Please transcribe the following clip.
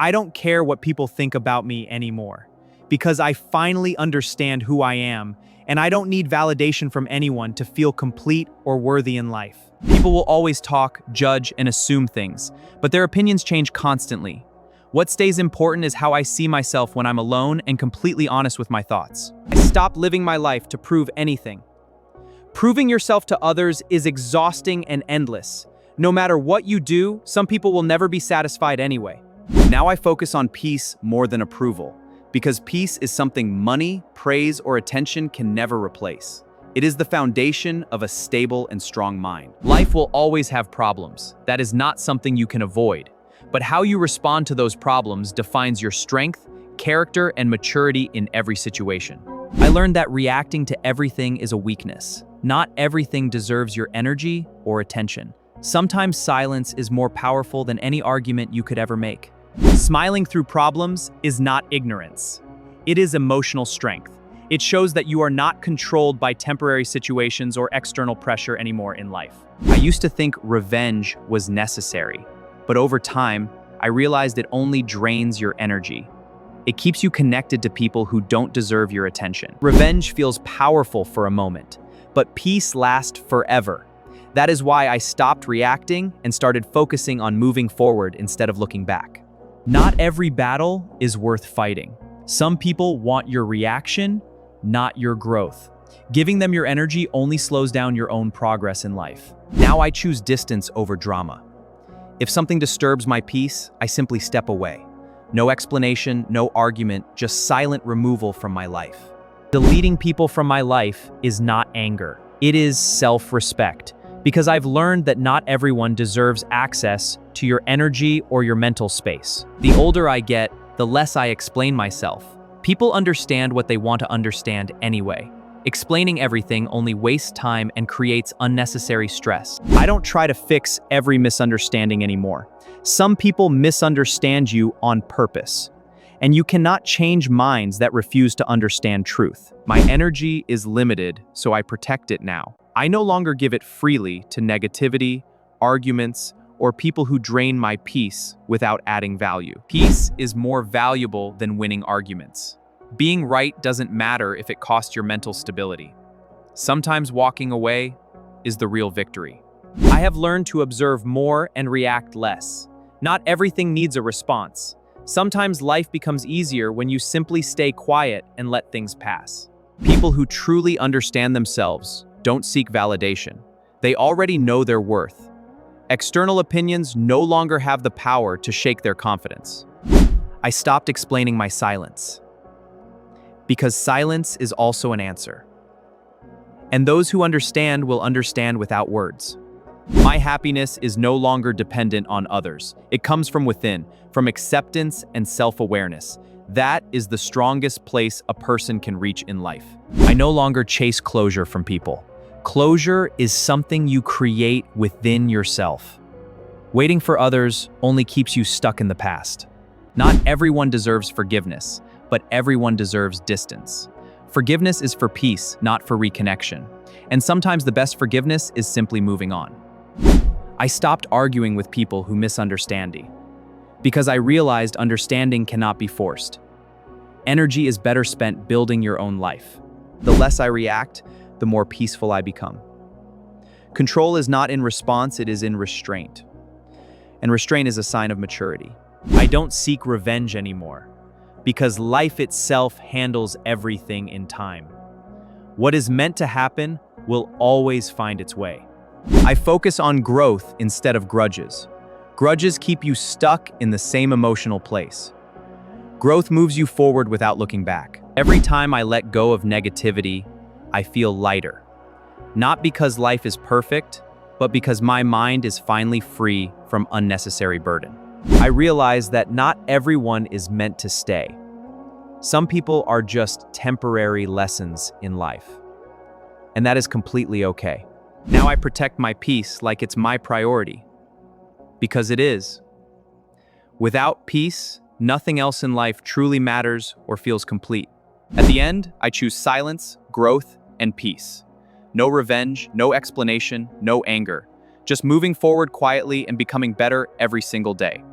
I don't care what people think about me anymore, because I finally understand who I am, and I don't need validation from anyone to feel complete or worthy in life. People will always talk, judge, and assume things, but their opinions change constantly. What stays important is how I see myself when I'm alone and completely honest with my thoughts. I stopped living my life to prove anything. Proving yourself to others is exhausting and endless. No matter what you do, some people will never be satisfied anyway. Now I focus on peace more than approval, because peace is something money, praise, or attention can never replace. It is the foundation of a stable and strong mind. Life will always have problems. That is not something you can avoid. But how you respond to those problems defines your strength, character, and maturity in every situation. I learned that reacting to everything is a weakness. Not everything deserves your energy or attention. Sometimes silence is more powerful than any argument you could ever make. Smiling through problems is not ignorance. It is emotional strength. It shows that you are not controlled by temporary situations or external pressure anymore in life. I used to think revenge was necessary, but over time, I realized it only drains your energy. It keeps you connected to people who don't deserve your attention. Revenge feels powerful for a moment, but peace lasts forever. That is why I stopped reacting and started focusing on moving forward instead of looking back. Not every battle is worth fighting. Some people want your reaction, not your growth. Giving them your energy only slows down your own progress in life. Now I choose distance over drama. If something disturbs my peace, I simply step away. No explanation, no argument, just silent removal from my life. Deleting people from my life is not anger. It is self-respect, because I've learned that not everyone deserves access to your energy or your mental space. The older I get, the less I explain myself. People understand what they want to understand anyway. Explaining everything only wastes time and creates unnecessary stress. I don't try to fix every misunderstanding anymore. Some people misunderstand you on purpose, and you cannot change minds that refuse to understand truth. My energy is limited, so I protect it now. I no longer give it freely to negativity, arguments, or people who drain my peace without adding value. Peace is more valuable than winning arguments. Being right doesn't matter if it costs your mental stability. Sometimes walking away is the real victory. I have learned to observe more and react less. Not everything needs a response. Sometimes life becomes easier when you simply stay quiet and let things pass. People who truly understand themselves don't seek validation. They already know their worth. External opinions no longer have the power to shake their confidence. I stopped explaining my silence, because silence is also an answer. And those who understand will understand without words. My happiness is no longer dependent on others. It comes from within, from acceptance and self-awareness. That is the strongest place a person can reach in life. I no longer chase closure from people. Closure is something you create within yourself. Waiting for others only keeps you stuck in the past. Not everyone deserves forgiveness, but everyone deserves distance. Forgiveness is for peace, not for reconnection. And sometimes the best forgiveness is simply moving on. I stopped arguing with people who misunderstand me, because I realized understanding cannot be forced. Energy is better spent building your own life. The less I react, the more peaceful I become. Control is not in response, it is in restraint. And restraint is a sign of maturity. I don't seek revenge anymore, because life itself handles everything in time. What is meant to happen will always find its way. I focus on growth instead of grudges. Grudges keep you stuck in the same emotional place. Growth moves you forward without looking back. Every time I let go of negativity, I feel lighter. Not because life is perfect, but because my mind is finally free from unnecessary burden. I realize that not everyone is meant to stay. Some people are just temporary lessons in life. And that is completely okay. Now I protect my peace like it's my priority. Because it is. Without peace, nothing else in life truly matters or feels complete. At the end, I choose silence, growth, and peace. No revenge, no explanation, no anger. Just moving forward quietly and becoming better every single day.